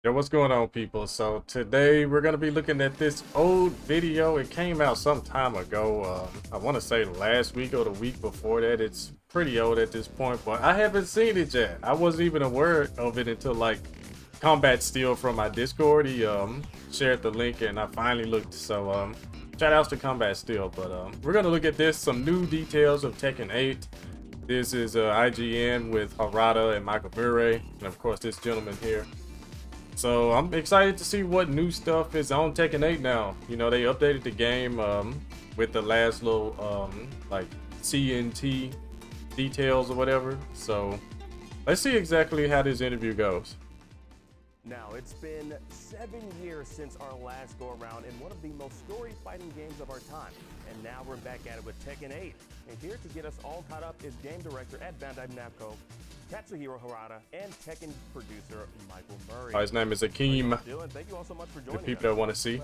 Yo, what's going on, people? So today we're gonna be looking at this old video. It came out some time ago. I want to say last week or the week before that. It's pretty old at this point, but I haven't seen it yet. I wasn't even aware of it until like Combat Steel from my Discord. He shared the link and I finally looked. So shout outs to Combat Steel. But we're gonna look at this, some new details of Tekken 8. This is IGN with Harada and Michael Murray, and of course this gentleman here. So I'm excited to see what new stuff is on Tekken 8 now. You know, they updated the game with the last little like CNT details or whatever. So let's see exactly how this interview goes. Now, it's been 7 years since our last go around in one of the most story fighting games of our time. And now we're back at it with Tekken 8. And here to get us all caught up is game director at Bandai Namco, Katsuhiro Harada, and Tekken producer Michael Murray. His name is Akeem. Thank you all so much for The joining people us. that want to see.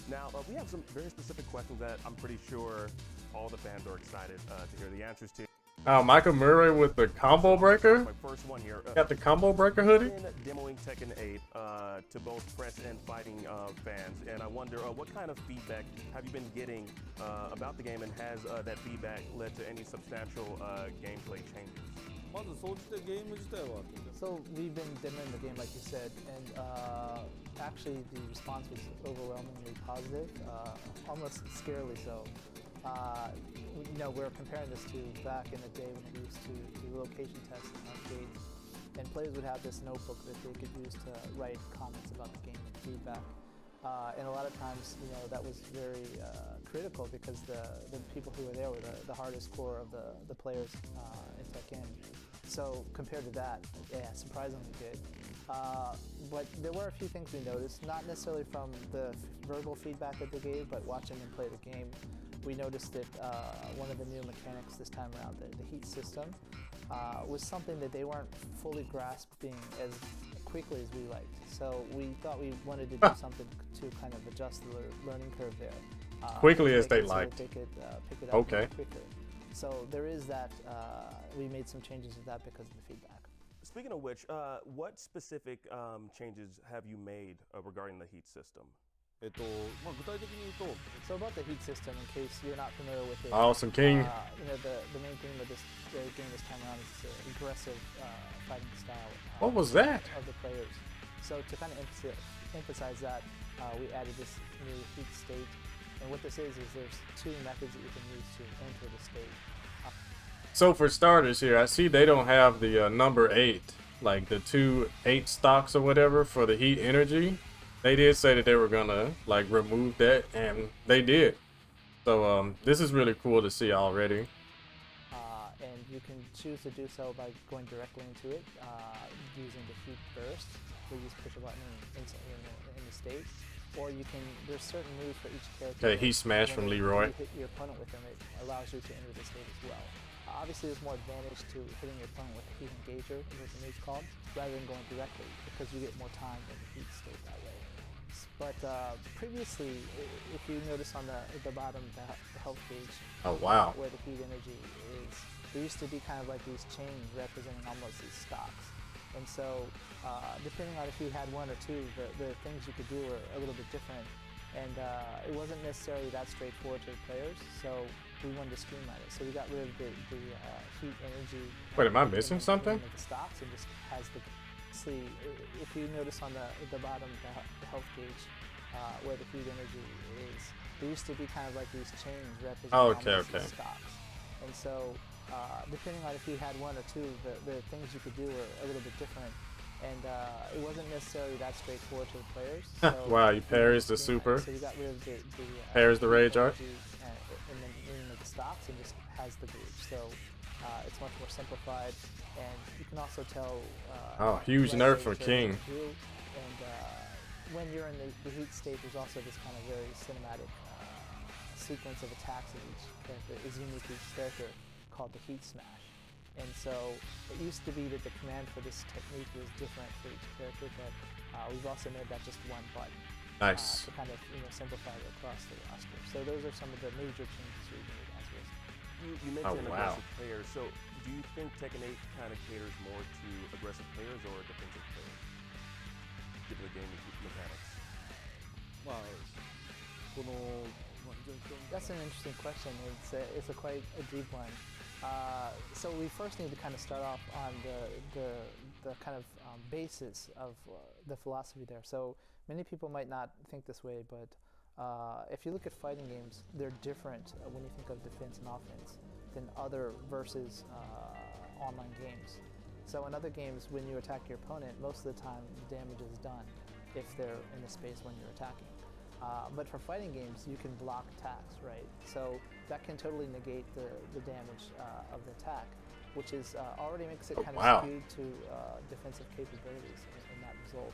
Now, we have some very specific questions that I'm pretty sure all the fans are excited to hear the answers to. Michael Murray with the combo breaker. My first one here. Got the combo breaker hoodie. Been demoing Tekken 8 to both press and fighting fans, and I wonder what kind of feedback have you been getting about the game, and has that feedback led to any substantial gameplay changes? So we've been demoing the game, like you said, and actually the response was overwhelmingly positive, almost scarily so. You know, we're comparing this to back in the day when we used to do location tests in arcades, and players would have this notebook that they could use to write comments about the game and feedback. And a lot of times, you know, that was very critical because the people who were there were the hardest core of the players in Tekken. So compared to that, yeah, surprisingly good. But there were a few things we noticed, not necessarily from the verbal feedback that they gave, but watching them play the game. We noticed that one of the new mechanics this time around, the heat system, was something that they weren't fully grasping as quickly as we liked. So we thought we wanted to do something to kind of adjust the learning curve there. Quickly as they so liked. they could pick it up Okay. quicker. So there is that, we made some changes with that because of the feedback. Speaking of which, what specific changes have you made regarding the heat system? So about the heat system, in case you're not familiar with it, Awesome King. you know, the main theme of this game this time around is aggressive fighting style. What was that? Of the players. So to kind of emphasize that, we added this new heat state. And what this is there's two methods that you can use to enter the state. So for starters here, I see they don't have the number 8, like the 2 8 stocks or whatever for the heat energy. They did say that they were gonna like remove that, and they did. So this is really cool to see already. And you can choose to do so by going directly into it using the heat burst, where you just push a button in the state. Or you can, there's certain moves for each character. Okay, heat smash from Leroy. When you hit your opponent with them, it allows you to enter the state as well. Obviously, there's more advantage to hitting your opponent with a heat engager, as the move's called, rather than going directly, because you get more time in the heat state that way. But previously, if you notice on the bottom, the health gauge, Oh wow. where the heat energy is, there used to be kind of like these chains representing almost these stocks. And so, depending on if you had one or two, the things you could do were a little bit different. And it wasn't necessarily that straightforward to the players, so we wanted to streamline it. So we got rid of the heat energy. Wait, am I missing something? The stocks, and just has the, see, if you notice on the bottom, the health gauge, where the heat energy is, there used to be kind of like these chains representing almost these stocks. And so, depending on if you had one or two, the things you could do were a little bit different. And it wasn't necessarily that straightforward to the players. So Wow, you parries the super. So you got rid of the Parries the rage art. and then the stocks, and just has the gauge. So it's much more simplified, and you can also tell. Oh, huge nerf for King. And when you're in the heat state, there's also this kind of very cinematic sequence of attacks of each character is unique to each character, called the heat smash. And so it used to be that the command for this technique was different for each character, but we've also made that just one button. Nice. To kind of across the roster. So those are some of the major changes we've made as well. You mentioned wow. aggressive players, so do you think Tekken 8 kind of caters more to aggressive players or defensive players? この、まあ、非常に興味 That's an interesting question. It's a quite a deep one. So we first need to kind of start off on the kind of basis of the philosophy there. So many people might not think this way, but if you look at fighting games, they're different when you think of defense and offense than other versus online games. So in other games, when you attack your opponent, most of the time the damage is done if they're in the space when you're attacking. But for fighting games, you can block attacks, right? So that can totally negate the damage of the attack, which is already makes it kind of skewed to defensive capabilities in that result.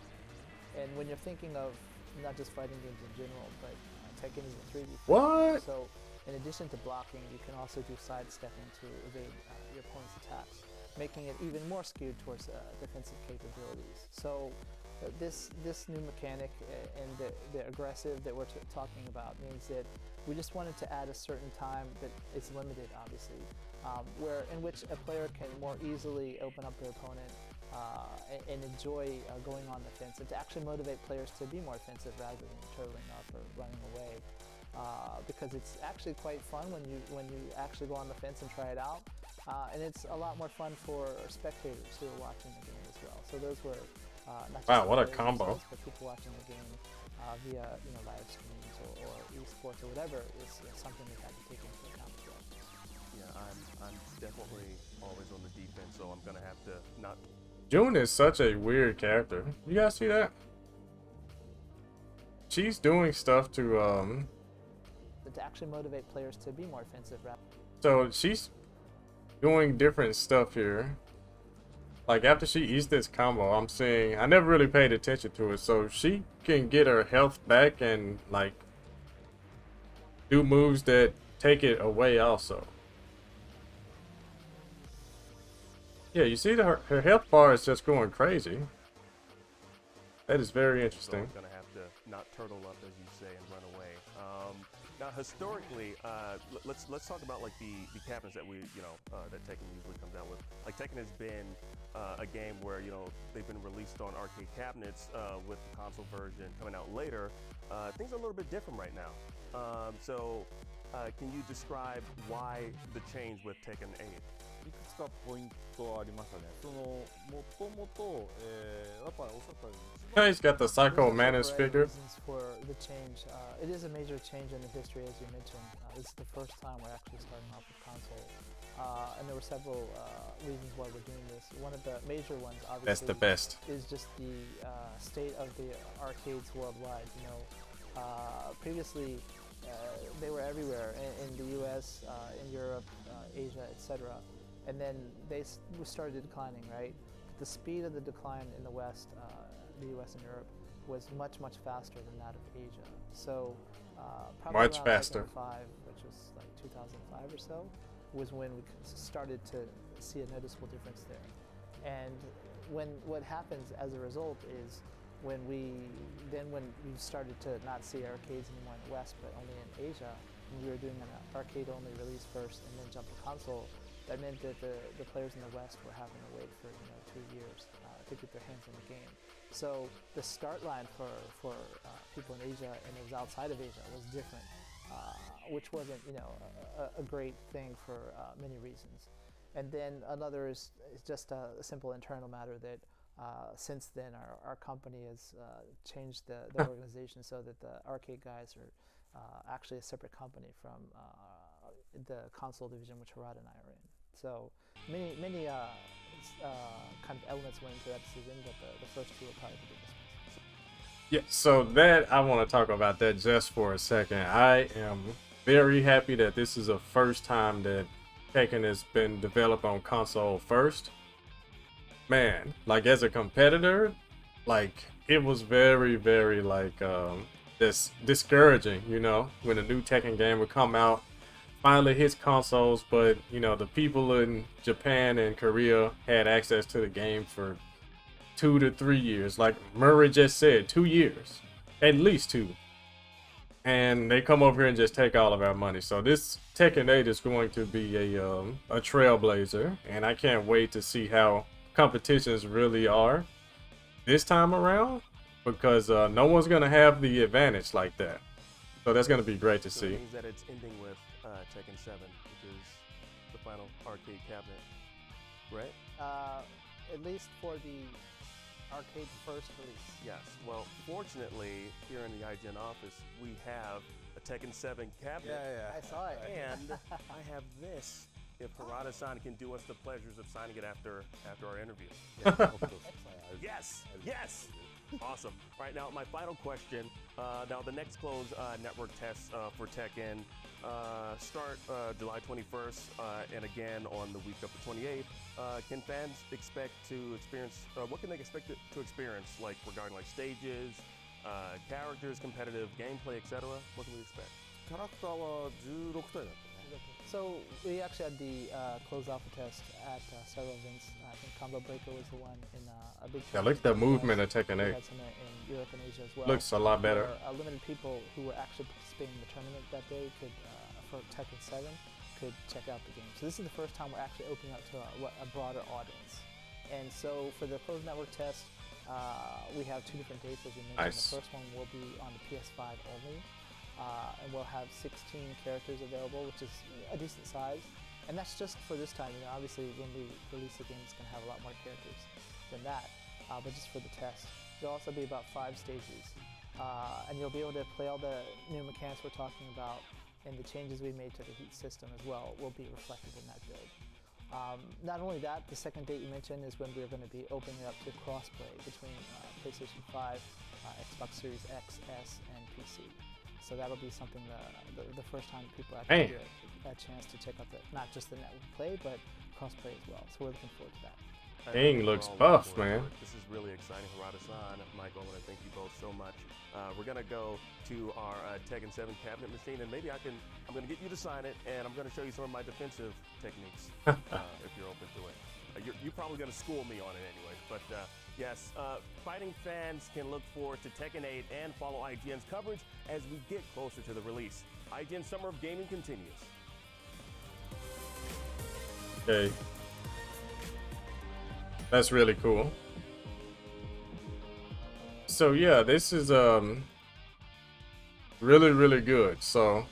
And when you're thinking of not just fighting games in general, but Tekken is a 3D. What? So in addition to blocking, you can also do sidestepping to evade your opponent's attacks, making it even more skewed towards defensive capabilities. So this new mechanic and the aggressive that we're talking about means that we just wanted to add a certain time that it's limited, obviously, in which a player can more easily open up their opponent and enjoy going on the offensive, to actually motivate players to be more offensive rather than turtling up or running away. Because it's actually quite fun when you actually go on the fence and try it out, and it's a lot more fun for spectators who are watching the game as well. So those were not just what a combo! But people watching the game via live streams or esports or whatever is something we had to take into account as well. Yeah, I'm definitely always on the defense, so I'm gonna have to not. June is such a weird character. You guys see that? She's doing stuff to actually motivate players to be more offensive. So she's doing different stuff here. Like after she eats this combo, I'm seeing, I never really paid attention to it, so she can get her health back and like do moves that take it away also. Yeah, you see her health bar is just going crazy. That is very interesting. So I'm gonna have to not turtle up, as you say, and run away. Now, historically, let's talk about like the cabinets that that Tekken usually comes out with. Like Tekken has been a game where they've been released on arcade cabinets with the console version coming out later. Things are a little bit different right now. So can you describe why the change with Tekken 8? いくつかポイントはありましたね。そのもともとやっぱりおっしゃったように。 He's got the Psycho Manus figure. For the change, it is a major change in the history, as you mentioned. This is the first time we're actually starting off with console, and there were several reasons why we're doing this. One of the major ones, obviously, That's the best. Is just the state of the arcades worldwide. Previously they were everywhere in the U.S., in Europe, Asia, etc. And then they started declining, right? The speed of the decline in the West, the US and Europe, was much faster than that of Asia. So probably much around faster. Tekken 5, which was like 2005 or so, was when we started to see a noticeable difference there. And what happens as a result is when we started to not see arcades anymore in the West, but only in Asia, and we were doing an arcade-only release first and then jump to console. That meant that the players in the West were having to wait for 2 years to get their hands on the game. So the start line for people in Asia and those outside of Asia was different, which wasn't a great thing for many reasons. And then another is just a simple internal matter that since then our company has changed the organization so that the arcade guys are actually a separate company from the console division, which Harada and I are in. So many kind of elements went into that decision, but the first two are probably the biggest ones. Yeah, so that I want to talk about that just for a second. I am very happy that this is the first time that Tekken has been developed on console first. Man, like as a competitor, like it was very like discouraging, when a new Tekken game would come out, finally hits consoles, but the people in Japan and Korea had access to the game for 2 to 3 years. Like Murray just said, 2 years, at least 2. And they come over here and just take all of our money. So this Tekken 8 is going to be a trailblazer, and I can't wait to see how competitions really are this time around, because no one's gonna have the advantage like that. So that's gonna be great to So it see. means that it's ending with Tekken 7, which is the final arcade cabinet, right? At least for the arcade first release. Yes. Well, fortunately, here in the IGN office, we have a Tekken 7 cabinet. I saw it. And I have this. If Harada-san can do us the pleasures of signing it after our interview. Yes. Yes. Awesome. Right now, my final question. Now, the next close network tests for Tekken start July 21st, and again on the week of the 28th. Can fans expect to experience? What can they expect to experience, like regarding like stages, characters, competitive gameplay, etc.? What can we expect? キャラクターは16体だったね。 So we actually had the closed alpha test at several events. I think Combo Breaker was the one in a big. Yeah, look at the movement of Tekken We 8. had some in Europe and Asia as well. Looks a lot better. Where, limited people who were actually participating in the tournament that day could, for Tekken 7, could check out the game. So this is the first time we're actually opening up to a broader audience. And so for the closed network test, we have 2 different dates, as you mentioned. Nice. The first one will be on the PS5 only. And we'll have 16 characters available, which is a decent size. And that's just for this time. You know, obviously, when we release the game, it's going to have a lot more characters than that. But just for the test. There'll also be about 5 stages. And you'll be able to play all the new mechanics we're talking about, and the changes we made to the heat system as well will be reflected in that build. Not only that, the second date you mentioned is when we're going to be opening it up to crossplay between PlayStation 5, Xbox Series X, S, and PC. So that'll be something the first time people actually get a chance to check out not just the network play, but crossplay as well. So we're looking forward to that. King looks buff, man. This is really exciting. Harada-san, Michael, I want to thank you both so much. We're going to go to our Tekken 7 cabinet machine, and maybe I'm going to get you to sign it, and I'm going to show you some of my defensive techniques if you're open to it. You're probably going to school me on it anyway, but yes, fighting fans can look forward to Tekken 8 and follow IGN's coverage as we get closer to the release. IGN Summer of Gaming continues. Okay. That's really cool. So yeah, this is really, really good. So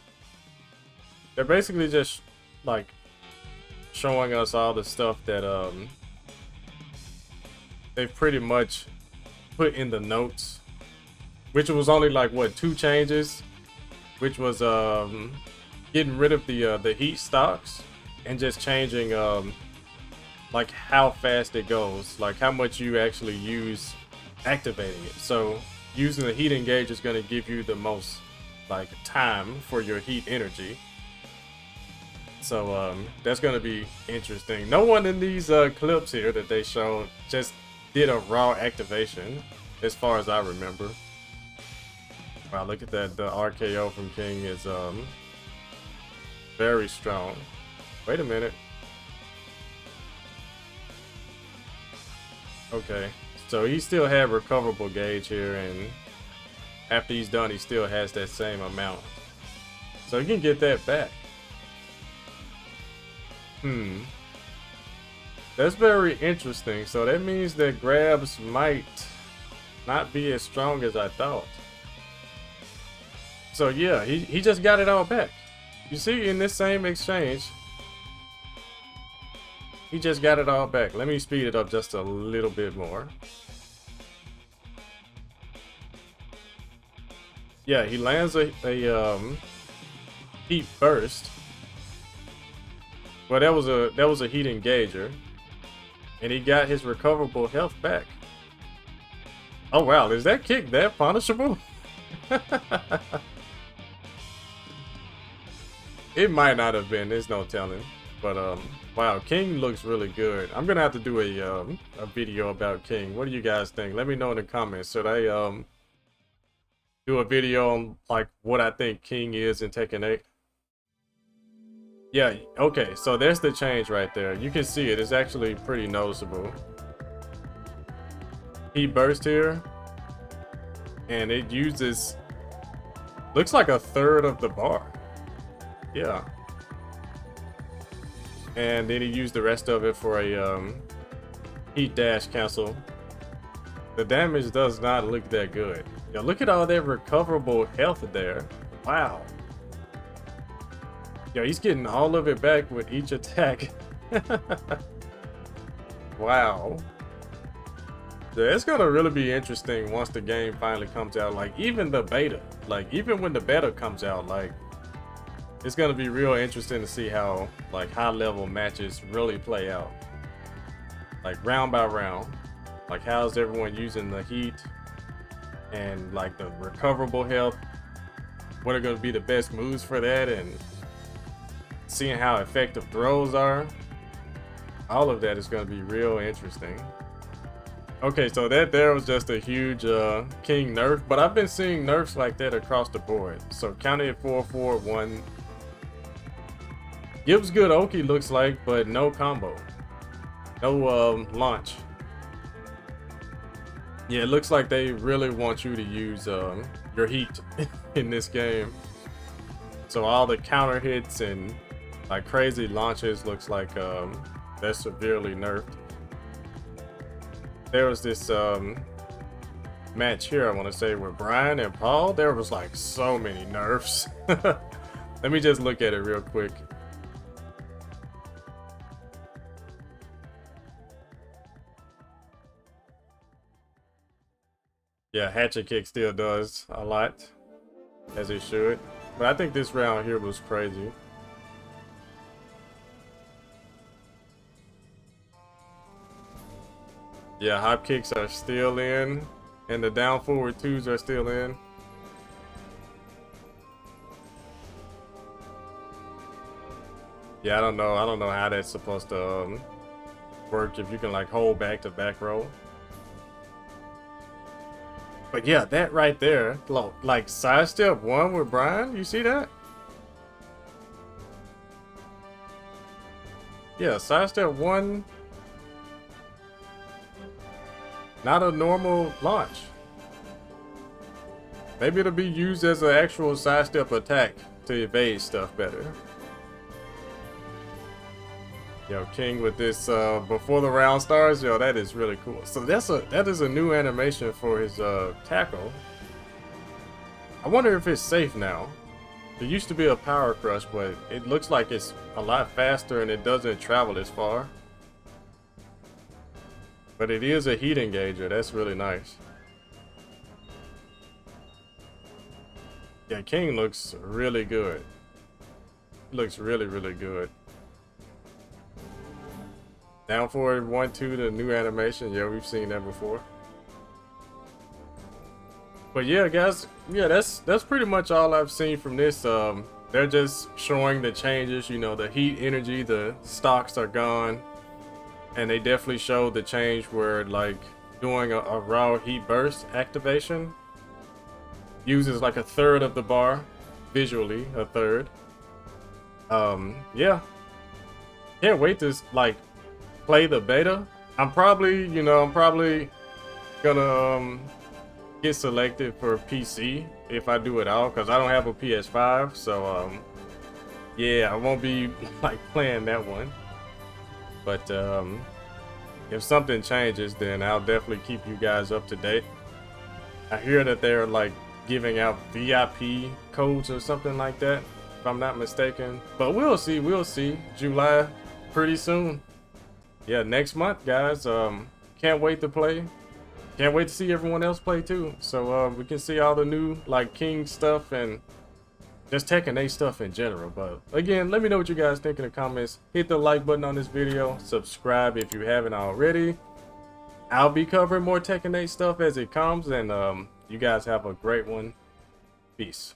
they're basically just like showing us all the stuff that they've pretty much put in the notes, which was only like what 2 changes, which was getting rid of the heat stocks and just changing like how fast it goes, like how much you actually use activating it. So using the heat engage is going to give you the most like time for your heat energy. So that's going to be interesting. No one in these clips here that they showed just did a raw activation, as far as I remember. Wow, look at that. The RKO from King is very strong. Wait a minute. Okay, so he still had recoverable gauge here, and after he's done, he still has that same amount. So you can get that back. That's very interesting. So that means that grabs might not be as strong as I thought. So yeah, he just got it all back. You see, in this same exchange, he just got it all back. Let me speed it up just a little bit more. Yeah, he lands a heat burst. Well, that was a heat engager, and he got his recoverable health back. Oh wow, is that kick that punishable? It might not have been. There's no telling. But wow, King looks really good. I'm gonna have to do a video about King. What do you guys think? Let me know in the comments. Should I do a video on like what I think King is in Tekken 8? Yeah, okay, so there's the change right there. You can see it. It's actually pretty noticeable. He burst here, and it uses, looks like a third of the bar. Yeah. And then he used the rest of it for a heat dash cancel. The damage does not look that good. Yeah, look at all that recoverable health there. Wow. Yo, he's getting all of it back with each attack. Wow. Yeah, it's gonna really be interesting once the game finally comes out. Like, even the beta. Like, even when the beta comes out, like, it's gonna be real interesting to see how, like, high-level matches really play out. Like, round by round. Like, how's everyone using the heat and, like, the recoverable health? What are gonna be the best moves for that? And seeing how effective throws are. All of that is gonna be real interesting. Okay, so that there was just a huge King nerf, but I've been seeing nerfs like that across the board. So counting at 4-4-1. Gives good Oki looks like, but no combo. No launch. Yeah, it looks like they really want you to use your heat in this game. So all the counter hits and like crazy launches looks like they're severely nerfed. There was this match here, I want to say, with Brian and Paul. There was like so many nerfs. Let me just look at it real quick. Yeah, Hatchet Kick still does a lot, as it should. But I think this round here was crazy. Yeah, hop kicks are still in, and the down forward twos are still in. Yeah, I don't know how that's supposed to work, if you can like hold back to back row. But yeah, that right there, like sidestep 1 with Brian, you see that? Yeah, sidestep 1. Not a normal launch. Maybe it'll be used as an actual sidestep attack to evade stuff better. Yo, King with this before the round starts, yo, that is really cool. So that is a new animation for his tackle. I wonder if it's safe now. There used to be a power crush, but it looks like it's a lot faster and it doesn't travel as far. But it is a heat engager. That's really nice. Yeah, King looks really good. Looks really, really good. Down forward 1-2, the new animation. Yeah, we've seen that before. But yeah, guys, yeah, that's pretty much all I've seen from this. They're just showing the changes. You know, the heat energy, the stocks are gone, and they definitely showed the change where like doing a raw heat burst activation uses like a third of the bar, visually a third. Yeah, can't wait to like play the beta. I'm probably gonna get selected for PC if I do it all, because I don't have a PS5. So yeah, I won't be like playing that one. But if something changes, then I'll definitely keep you guys up to date. I hear that they're like giving out VIP codes or something like that, if I'm not mistaken. But we'll see. July, pretty soon. Yeah, next month, guys. Can't wait to play. Can't wait to see everyone else play too. So we can see all the new like King stuff and just Tekken 8 stuff in general. But again, let me know what you guys think in the comments. Hit the like button on this video. Subscribe if you haven't already. I'll be covering more Tekken 8 stuff as it comes. And you guys have a great one. Peace.